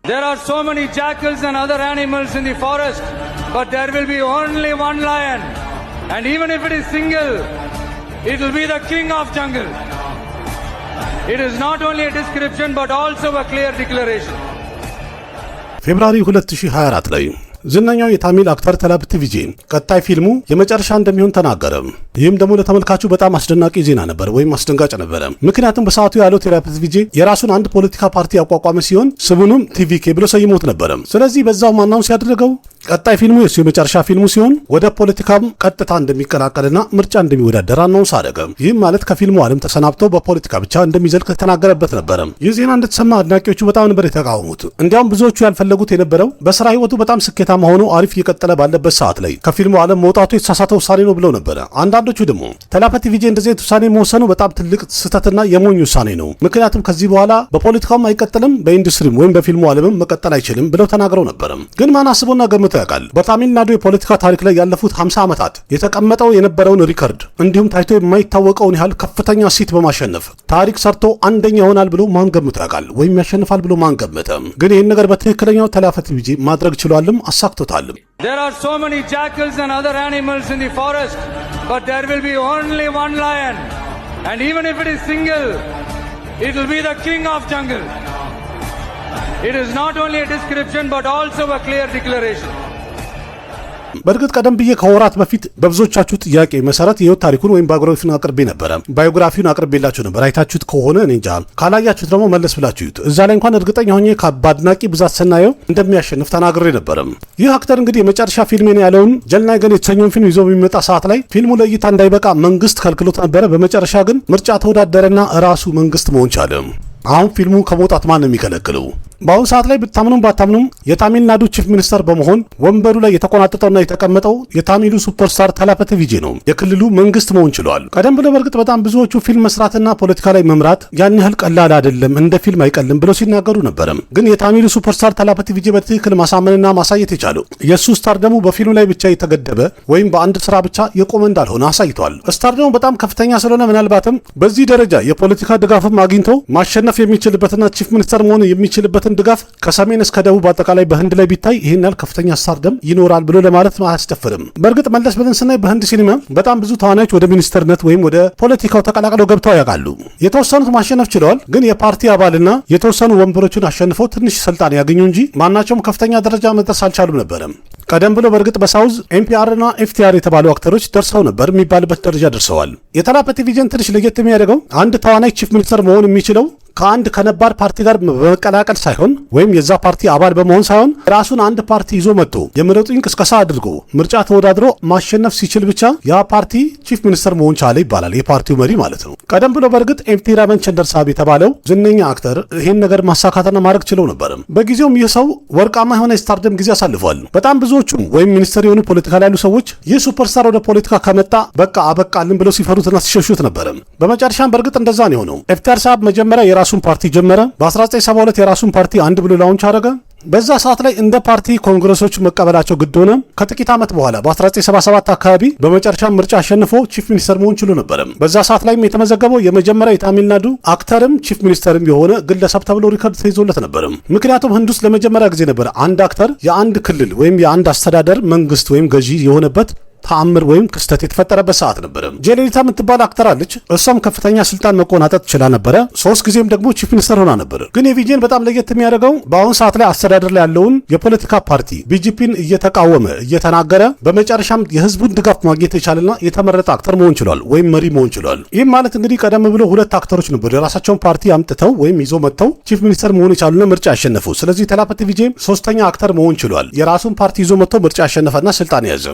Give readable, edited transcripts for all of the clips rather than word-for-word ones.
There are so many jackals and other animals in the forest, but there will be only one lion. And even if it is single, it will be the king of jungle. It is not only a description but also a clear declaration. ፌብሩዋሪ 2024 ላይ ዝነኛው የታሚል አክተር ተላፕቲ ቪጄ ቀጣይ ፊልሙ የመጨረሻ እንደሚሆን ተናገረ። ይህም ደግሞ ለተመልካቹ በጣም አስደናቂ ዜና ነበር ወይም አስደንጋጭ ነበር። ምክንያቱም በሰዓቱ ያለው ተላፕቲ ቪጄ የራሱን አንድ ፖለቲካ ፓርቲ ያቋቋመ ሲሆን ስሙንም ቲቪኬ ብሎ ሰይሞት ነበር። ስለዚህ በዛው ማናውን ሲያደርገው ቀጣይ ፊልሙ የሱ የመጨረሻ ፊልሙ ሲሆን ወደ ፖለቲካም ቀጥታ እንደሚቀላቀልና ምርጫ እንደሚወዳደር አናውንስ አደረገ። ይህም ማለት ከፊልሙ ዓለም ተሰናብቶ በፖለቲካ ብቻ እንደሚዘልቅ ተናገረበት ነበር። ይህ ዜና እንደተሰማ አድናቂዎቹ በጣም ነበር የተቃወሙት። እንዲያውም ብዙዎቹ ያልፈለጉት የነበረው በስራ ህይወቱ በጣም ስኬታማ ሆኖ አሪፍ እየቀጠለ ባለበት ሰዓት ላይ ከፊልሙ ዓለም መውጣቱ የተሳሳተ ውሳኔ ነው ብለው ነበር። አንዳንዶቹ ደግሞ ተላፕቲ ቪጄ እንደዚህ ውሳኔ መወሰኑ በጣም ትልቅ ስህተትና የሞኝ ውሳኔ ነው፣ ምክንያቱም ከዚህ በኋላ በፖለቲካውም አይቀጥልም በኢንዱስትሪም ወይም በፊልሙ ዓለምም መቀጠል አይችልም ብለው ተናግረው ነበር። ግን ማን አስቦና ገምቶ ያውቃል? በታሚል ናዱ የፖለቲካ ታሪክ ላይ ያለፉት 50 ዓመታት የተቀመጠው የነበረውን ሪከርድ እንዲሁም ታይቶ የማይታወቀውን ያህል ከፍተኛ ሲት በማሸነፍ ታሪክ ሰርቶ አንደኛ ይሆናል ብሎ ማን ገምቶ ያውቃል? ወይም ያሸንፋል ብሎ ማን ገመተ? ግን ይህን ነገር በትክክለኛው ተላፕቲ ቪጄ ማድረግ ችሏልም አሳክቶታልም። There are so many jackals and other animals in the forest, but there will be only one lion. And even if it is single, it will be the king of jungle. It is not only a description but also a clear declaration. በእርግጥ ቀደም ብዬ ከወራት በፊት በብዙዎቻችሁ ጥያቄ መሰረት የህይወት ታሪኩን ወይም ባዮግራፊውን አቅርቤ ነበር። ባዮግራፊውን አቅርቤላችሁ ነበር። አይታችሁት ከሆነ እኔ እንጃ፣ ካላያችሁት ደግሞ መለስ ብላችሁ ይዩት። እዛ ላይ እንኳን እርግጠኛ ሆኜ በአድናቂ ብዛት ስናየው እንደሚያሸንፍ ተናግሬ ነበር። ይህ አክተር እንግዲህ የመጨረሻ ፊልሜን ያለውን ጀልናይገን የተሰኘውን ፊልም ይዞ በሚመጣ ሰዓት ላይ ፊልሙ ለእይታ እንዳይበቃ መንግስት ከልክሎት ነበረ። በመጨረሻ ግን ምርጫ ተወዳደረና ራሱ መንግስት መሆን ቻለ። አሁን ፊልሙ ከመውጣት ማን ነው የሚከለክለው? በአሁኑ ሰዓት ላይ ብታምኑም ባታምኑም የታሚል ናዱ ቺፍ ሚኒስተር በመሆን ወንበሩ ላይ የተቆናጠጠውና የተቀመጠው የታሚሉ ሱፐርስታር ተላፕቲ ቪጄ ነው። የክልሉ መንግስት መሆን ችሏል። ቀደም ብሎ በእርግጥ በጣም ብዙዎቹ ፊልም መስራትና ፖለቲካ ላይ መምራት ያን ያህል ቀላል አይደለም፣ እንደ ፊልም አይቀልም ብለው ሲናገሩ ነበርም። ግን የታሚሉ ሱፐርስታር ተላፕቲ ቪጄ በትክክል ማሳመንና ማሳየት የቻለው የሱ ስታር ደግሞ በፊልሙ ላይ ብቻ የተገደበ ወይም በአንድ ስራ ብቻ የቆመ እንዳልሆነ አሳይቷል። ስታር ደግሞ በጣም ከፍተኛ ስለሆነ ምናልባትም በዚህ ደረጃ የፖለቲካ ድጋፍም አግኝቶ ማሸነፍ የሚችልበትና ቺፍ ሚኒስተር መሆን የሚችልበትን ድጋፍ ከሰሜን እስከ ደቡብ አጠቃላይ በህንድ ላይ ቢታይ ይህን ያህል ከፍተኛ ስታርደም ይኖራል ብሎ ለማለት አያስደፍርም። በእርግጥ መለስ ብለን ስናይ በህንድ ሲኒማ በጣም ብዙ ተዋናዮች ወደ ሚኒስተርነት ወይም ወደ ፖለቲካው ተቀላቅለው ገብተው ያውቃሉ። የተወሰኑት ማሸነፍ ችለዋል። ግን የፓርቲ አባልና የተወሰኑ ወንበሮችን አሸንፈው ትንሽ ስልጣን ያገኙ እንጂ ማናቸውም ከፍተኛ ደረጃ መድረስ አልቻሉም ነበረም። ቀደም ብሎ በእርግጥ በሳውዝ ኤምፒአር እና ኤፍቲአር የተባሉ አክተሮች ደርሰው ነበር የሚባልበት ደረጃ ደርሰዋል። የተላፕቲ ቪጄን ትንሽ ለየት የሚያደርገው አንድ ተዋናይ ቺፍ ሚኒስተር መሆን የሚችለው ከአንድ ከነባር ፓርቲ ጋር በመቀላቀል ሳይሆን ወይም የዛ ፓርቲ አባል በመሆን ሳይሆን ራሱን አንድ ፓርቲ ይዞ መጥቶ የምረጡኝ ቅስቀሳ አድርጎ ምርጫ ተወዳድሮ ማሸነፍ ሲችል ብቻ ያ ፓርቲ ቺፍ ሚኒስተር መሆን ቻለ ይባላል። የፓርቲው መሪ ማለት ነው። ቀደም ብሎ በእርግጥ ኤምቲ ራመንቸንደር ሳብ የተባለው ዝነኛ አክተር ይህን ነገር ማሳካትና ማድረግ ችለው ነበርም። በጊዜውም ይህ ሰው ወርቃማ የሆነ የስታርደም ጊዜ አሳልፏል። በጣም ብዙዎቹ ወይም ሚኒስተር የሆኑ ፖለቲካ ላይ ያሉ ሰዎች ይህ ሱፐርስታር ወደ ፖለቲካ ከመጣ በቃ አበቃልን ብለው ሲፈሩትና ሲሸሹት ነበርም። በመጨረሻም በእርግጥ እንደዛ ነው የሆነው። ኤፍቲአር ሳብ መጀመሪያ የራሱን ፓርቲ ጀመረ። በ1972 የራሱን ፓርቲ አንድ ብሎ ላውንች አደረገ። በዛ ሰዓት ላይ እንደ ፓርቲ ኮንግረሶች መቀበላቸው ግድ ሆነ። ከጥቂት ዓመት በኋላ በ1977 አካባቢ በመጨረሻ ምርጫ አሸንፎ ቺፍ ሚኒስተር መሆን ችሎ ነበር። በዛ ሰዓት ላይም የተመዘገበው የመጀመሪያ የታሚል ናዱ አክተርም ቺፍ ሚኒስተርም የሆነ ግለሰብ ተብሎ ሪከርድ ተይዞለት ነበር። ምክንያቱም ህንድ ውስጥ ለመጀመሪያ ጊዜ ነበር አንድ አክተር የአንድ ክልል ወይም የአንድ አስተዳደር መንግስት ወይም ገዢ የሆነበት ተአምር ወይም ክስተት የተፈጠረበት ሰዓት ነበር። ጄሌሊታ የምትባል አክተር አለች። እሷም ከፍተኛ ስልጣን መቆናጠጥ ችላ ነበረ። 3 ጊዜም ደግሞ ቺፍ ሚኒስተር ሆና ነበር። ግን የቪጄን በጣም ለየት የሚያደርገው በአሁን ሰዓት ላይ አስተዳደር ላይ ያለውን የፖለቲካ ፓርቲ ቢጂፒን እየተቃወመ እየተናገረ በመጨረሻም የህዝቡን ድጋፍ ማግኘት የቻለና የተመረጠ አክተር መሆን ችሏል ወይም መሪ መሆን ችሏል። ይህም ማለት እንግዲህ ቀደም ብሎ 2 አክተሮች ነበሩ የራሳቸውን ፓርቲ አምጥተው ወይም ይዞ መጥተው ቺፍ ሚኒስተር መሆን የቻሉና ምርጫ ያሸነፉ። ስለዚህ ተላፕቲ ቪጄ 3ኛ አክተር መሆን ችሏል። የራሱን ፓርቲ ይዞ መጥቶ ምርጫ ያሸነፈና ስልጣን ያዘ።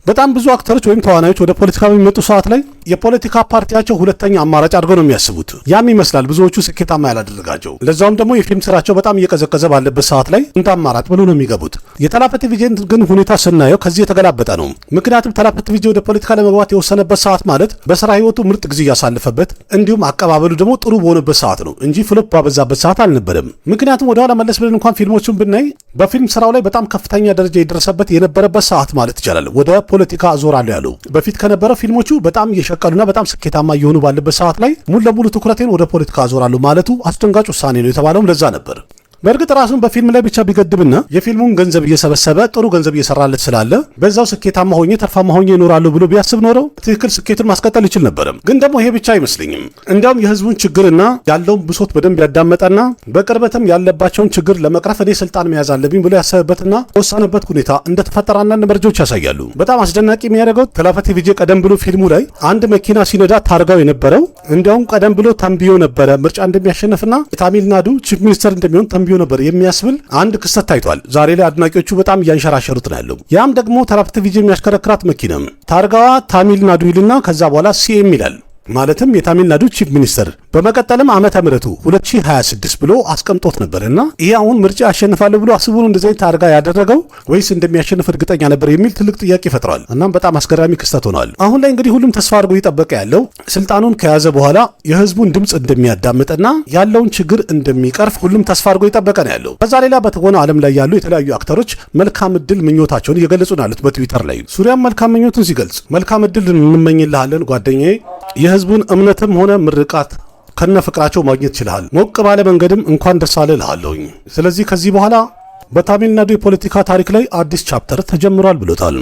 በጣም ብዙ አክተሮች ወይም ተዋናዮች ወደ ፖለቲካ በሚመጡ ሰዓት ላይ የፖለቲካ ፓርቲያቸው ሁለተኛ አማራጭ አድርገው ነው የሚያስቡት። ያም ይመስላል ብዙዎቹ ስኬታማ ያላደረጋቸው። ለዛውም ደግሞ የፊልም ስራቸው በጣም እየቀዘቀዘ ባለበት ሰዓት ላይ እንደ አማራጭ ብሎ ነው የሚገቡት። የተላፕቲ ቪጄን ግን ሁኔታ ስናየው ከዚህ የተገላበጠ ነው። ምክንያቱም ተላፕቲ ቪጄ ወደ ፖለቲካ ለመግባት የወሰነበት ሰዓት ማለት በስራ ህይወቱ ምርጥ ጊዜ ያሳለፈበት እንዲሁም አቀባበሉ ደግሞ ጥሩ በሆነበት ሰዓት ነው እንጂ ፍሎፕ ባበዛበት ሰዓት አልነበረም። ምክንያቱም ወደኋላ መለስ ብለን እንኳን ፊልሞቹን ብናይ በፊልም ስራው ላይ በጣም ከፍተኛ ደረጃ የደረሰበት የነበረበት ሰዓት ማለት ይቻላል። ወደ ፖለቲካ አዞራለሁ ያለው በፊት ከነበረው ፊልሞቹ በጣም እየሸቀሉና በጣም ስኬታማ እየሆኑ ባለበት ሰዓት ላይ ሙሉ ለሙሉ ትኩረቴን ወደ ፖለቲካ አዞራለሁ ማለቱ አስደንጋጭ ውሳኔ ነው የተባለውም ለዛ ነበር። በእርግጥ ራሱን በፊልም ላይ ብቻ ቢገድብና የፊልሙን ገንዘብ እየሰበሰበ ጥሩ ገንዘብ እየሰራለት ስላለ በዛው ስኬታማ ሆኜ ተርፋማ ሆኜ እኖራለሁ ብሎ ቢያስብ ኖረው ትክክል ስኬቱን ማስቀጠል ይችል ነበር። ግን ደግሞ ይሄ ብቻ አይመስልኝም። እንዲያውም የህዝቡን ችግርና ያለውን ብሶት በደንብ ያዳመጠና በቅርበትም ያለባቸውን ችግር ለመቅረፍ እኔ ስልጣን መያዝ አለብኝ ብሎ ያሰበበትና ወሰነበት ሁኔታ እንደተፈጠረ አንዳንድ መረጃዎች ያሳያሉ። በጣም አስደናቂ የሚያደርገው ተላፈቴ ቪጄ ቀደም ብሎ ፊልሙ ላይ አንድ መኪና ሲነዳ ታርጋው የነበረው እንዲያውም ቀደም ብሎ ተንብዮ ነበረ ምርጫ እንደሚያሸንፍና የታሚልናዱ ቺፍ ሚኒስተር እንደሚሆን ተንብዮ ነበር የሚያስብል አንድ ክስተት ታይቷል። ዛሬ ላይ አድናቂዎቹ በጣም እያንሸራሸሩት ነው ያለው። ያም ደግሞ ተላፈቴ ቪጄ የሚያሽከረክራት መኪናም ታርጋዋ ታሚልናዱ ይልና ከዛ በኋላ ሲኤም ይላል ማለትም የታሚልናዱ ቺፍ ሚኒስተር። በመቀጠልም ዓመተ ምህረቱ 2026 ብሎ አስቀምጦት ነበርና ይሄ አሁን ምርጫ ያሸንፋለሁ ብሎ አስቡ እንደዚህ ታርጋ ያደረገው ወይስ እንደሚያሸንፍ እርግጠኛ ነበር የሚል ትልቅ ጥያቄ ፈጥሯል። እናም በጣም አስገራሚ ክስተት ሆኗል። አሁን ላይ እንግዲህ ሁሉም ተስፋ አድርጎ እየጠበቀ ያለው ስልጣኑን ከያዘ በኋላ የህዝቡን ድምጽ እንደሚያዳምጥና ያለውን ችግር እንደሚቀርፍ ሁሉም ተስፋ አድርጎ እየጠበቀ ነው ያለው። በዛ ሌላ በተጎነው ዓለም ላይ ያሉ የተለያዩ አክተሮች መልካም እድል ምኞታቸውን እየገለጹ ነው ያሉት በትዊተር ላይ። ሱሪያም መልካም ምኞቱን ሲገልጽ መልካም እድል እንመኝልሃለን ጓደኛዬ፣ የህዝቡን እምነትም ሆነ ምርቃት ከነ ፍቅራቸው ማግኘት ይችላል። ሞቅ ባለ መንገድም እንኳን ደስ አለ እልሃለሁኝ። ስለዚህ ከዚህ በኋላ በታሚልናዱ የፖለቲካ ታሪክ ላይ አዲስ ቻፕተር ተጀምሯል ብሎታል።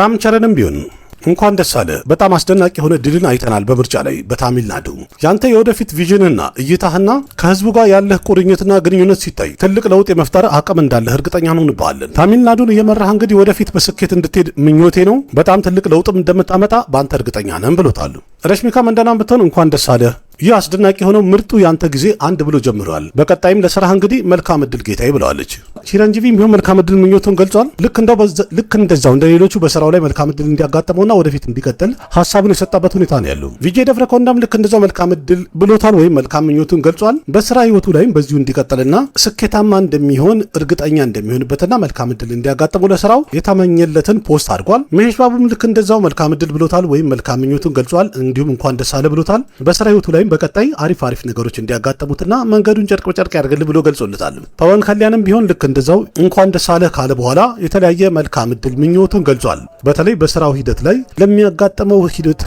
ራምቸረንም ቢሆን እንኳን ደስ አለ። በጣም አስደናቂ የሆነ ድልን አይተናል በምርጫ ላይ በታሚልናዱ። ያንተ የወደፊት ቪዥንና እይታህና ከህዝቡ ጋር ያለህ ቁርኝትና ግንኙነት ሲታይ ትልቅ ለውጥ የመፍጠር አቅም እንዳለህ እርግጠኛ እንሆንብሃለን። ታሚልናዱን እየመራህ እንግዲህ ወደፊት በስኬት እንድትሄድ ምኞቴ ነው። በጣም ትልቅ ለውጥም እንደምታመጣ በአንተ እርግጠኛ ነን ብሎታል። ረሽሚካ መንዳናም ብትሆን እንኳን ደስ አለ። ይህ አስደናቂ የሆነው ምርጡ ያንተ ጊዜ አንድ ብሎ ጀምረዋል። በቀጣይም ለስራህ እንግዲህ መልካም እድል ጌታዬ ብለዋለች። ቺረንጂቪም ቢሆን መልካም እድል ምኞቱን ገልጿል። ልክ እንደዛው እንደ ሌሎቹ በስራው ላይ መልካም እድል እንዲያጋጥመውና ወደፊት እንዲቀጥል ሀሳቡን የሰጣበት ሁኔታ ነው ያለው። ቪጄ ደፍረኮንዳም ልክ እንደዛው መልካም እድል ብሎታል ወይም መልካም ምኞቱን ገልጿል። በስራ ህይወቱ ላይም በዚሁ እንዲቀጥልና ስኬታማ እንደሚሆን እርግጠኛ እንደሚሆንበትና መልካም እድል እንዲያጋጥመው ለስራው የተመኘለትን ፖስት አድርጓል። መሄሽ ባቡም ልክ እንደዛው መልካም እድል ብሎታል ወይም መልካም ምኞቱን ገልጿል። እንዲሁም እንኳን ደስ አለ ብሎታል። በስራ ህይወቱ ላይም በቀጣይ አሪፍ ነገሮች እንዲያጋጥሙትና መንገዱን ጨርቅ በጨርቅ ያድርግል ብሎ ገልጾለታል። ፓወን ከሊያንም ቢሆን ልክ እንደዛው እንኳን ደስ አለ ካለ በኋላ የተለያየ መልካም እድል ምኞቱን ገልጿል። በተለይ በስራው ሂደት ላይ ለሚያጋጥመው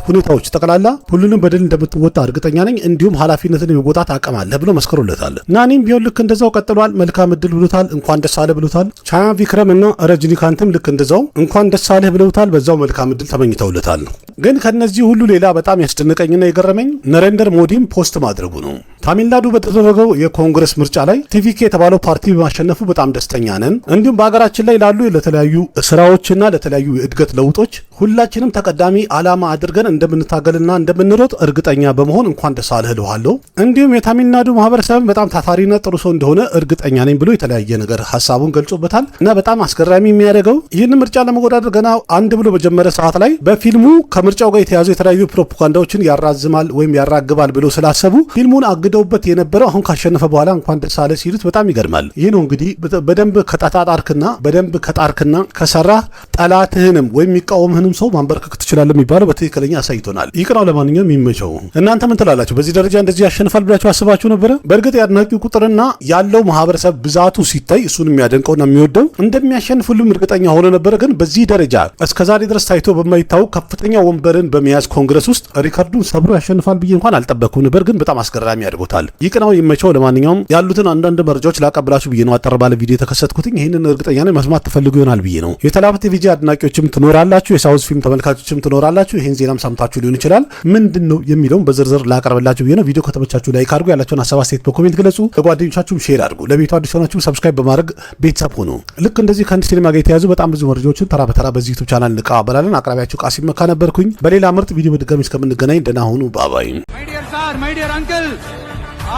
ሁኔታዎች ጠቅላላ ሁሉንም በድል እንደምትወጣ እርግጠኛ ነኝ፣ እንዲሁም ኃላፊነትን የመወጣት አቅም አለ ብሎ መስክሮለታል። ናኒም ቢሆን ልክ እንደዛው ቀጥሏል። መልካም እድል ብሎታል። እንኳን ደስ አለ ብሎታል። ቻያ ቪክረም እና ረጅኒካንትም ልክ እንደዛው እንኳን ደስ አለ ብለውታል። በዛው መልካም እድል ተመኝተውለታል። ግን ከነዚህ ሁሉ ሌላ በጣም ያስደነቀኝና የገረመኝ ነሬንደር ሞዲም ፖስት ማድረጉ ነው። ታሚልናዱ በተደረገው የኮንግረስ ምርጫ ላይ ቲቪኬ የተባለው ፓርቲ በማሸነፉ በጣም ደስተኛ ነን። እንዲሁም በሀገራችን ላይ ላሉ ለተለያዩ ስራዎችና ለተለያዩ የእድገት ለውጦች ሁላችንም ተቀዳሚ ዓላማ አድርገን እንደምንታገልና እንደምንሮጥ እርግጠኛ በመሆን እንኳን ደስ አለህ እልሃለሁ። እንዲሁም የታሚልናዱ ማህበረሰብ በጣም ታታሪና ጥሩ ሰው እንደሆነ እርግጠኛ ነኝ ብሎ የተለያየ ነገር ሀሳቡን ገልጾበታል። እና በጣም አስገራሚ የሚያደርገው ይህን ምርጫ ለመወዳደር ገና አንድ ብሎ በጀመረ ሰዓት ላይ በፊልሙ ከምርጫው ጋር የተያዙ የተለያዩ ፕሮፓጋንዳዎችን ያራዝማል ወይም ያራግባል ብሎ ስላሰቡ ፊልሙን አግደውበት የነበረው አሁን ካሸነፈ በኋላ እንኳን ደስ አለ ሲሉት በጣም ይገርማል። ይህ ነው እንግዲህ በደንብ ከጣጣርክና በደንብ ከጣርክና ከሰራህ ጠላትህንም ወይም የሚቃወምህንም ሰው ማንበርከክ ትችላለህ የሚባለው በትክክለኛ አሳይቶናል። ይቅናው። ለማንኛውም የሚመቸው እናንተ ምን ትላላችሁ? በዚህ ደረጃ እንደዚህ ያሸንፋል ብላችሁ አስባችሁ ነበረ? በእርግጥ የአድናቂው ቁጥርና ያለው ማህበረሰብ ብዛቱ ሲታይ እሱን የሚያደንቀውና የሚወደው እንደሚያሸንፍ ሁሉም እርግጠኛ ሆኖ ነበረ። ግን በዚህ ደረጃ እስከዛሬ ድረስ ታይቶ በማይታወቅ ከፍተኛ ወንበርን በመያዝ ኮንግረስ ውስጥ ሪካርዱን ሰብሮ ያሸንፋል ብዬ እንኳን አልጠበቅኩም ነበር። ግን በጣም አስገራሚ ያድርጎታል። ይቅናው፣ ይመቸው። ለማንኛውም ያሉትን አንዳንድ መረጃዎች ላቀብላችሁ ብዬ ነው አጠር ባለ ቪዲዮ የተከሰትኩትኝ። ይህንን እርግጠኛ ነኝ መስማት ትፈልጉ ይሆናል ብዬ ነው። የተላፈቴ ቪጄ አድናቂዎችም ትኖራላችሁ፣ የሳውዝ ፊልም ተመልካቾችም ትኖራላችሁ። ይህን ዜናም ሰምታችሁ ሊሆን ይችላል። ምንድን ነው የሚለውን በዝርዝር ላቀርብላችሁ ብዬ ነው። ቪዲዮ ከተመቻችሁ ላይክ አድርጉ፣ ያላችሁን ሀሳብ አስተያየት በኮሜንት ግለጹ፣ ለጓደኞቻችሁም ሼር አድርጉ። ለቤቱ አዲስ ሆናችሁ ሰብስክራይብ በማድረግ ቤተሰብ ሆኑ። ልክ እንደዚህ ከአንድ ሲኒማ ጋር የተያዙ በጣም ብዙ መረጃዎችን ተራ በተራ በዚህ ዩቲዩብ ቻናል እንቀባበላለን። አቅራቢያችሁ ቃሲም መካ ነበርኩኝ። በሌላ ምርጥ ቪዲዮ በድጋሚ እስከምንገናኝ ደህና ሁኑ። ባባይ። My dear sir, my dear uncle,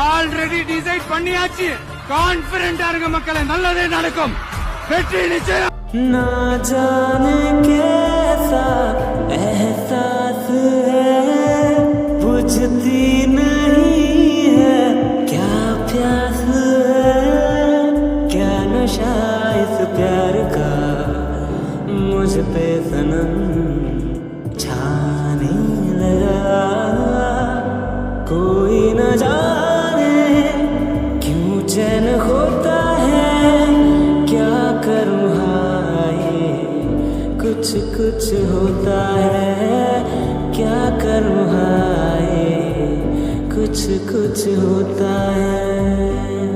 already decide பண்ணியாச்சு. கான்ஃபிடென்ட் ஆருங்க மக்களே, நல்லதே நடக்கும். வெற்றி நிச்சயம். ना जाने कैसा एहसास है, बुझती नहीं है क्या प्यास है, क्या नशा इस प्यार का मुझ पे सनम छाने लगा. कोई न जाने क्यों चैन होता है, क्या करूँ कुछ होता है, क्या करूँ हाय कुछ होता है.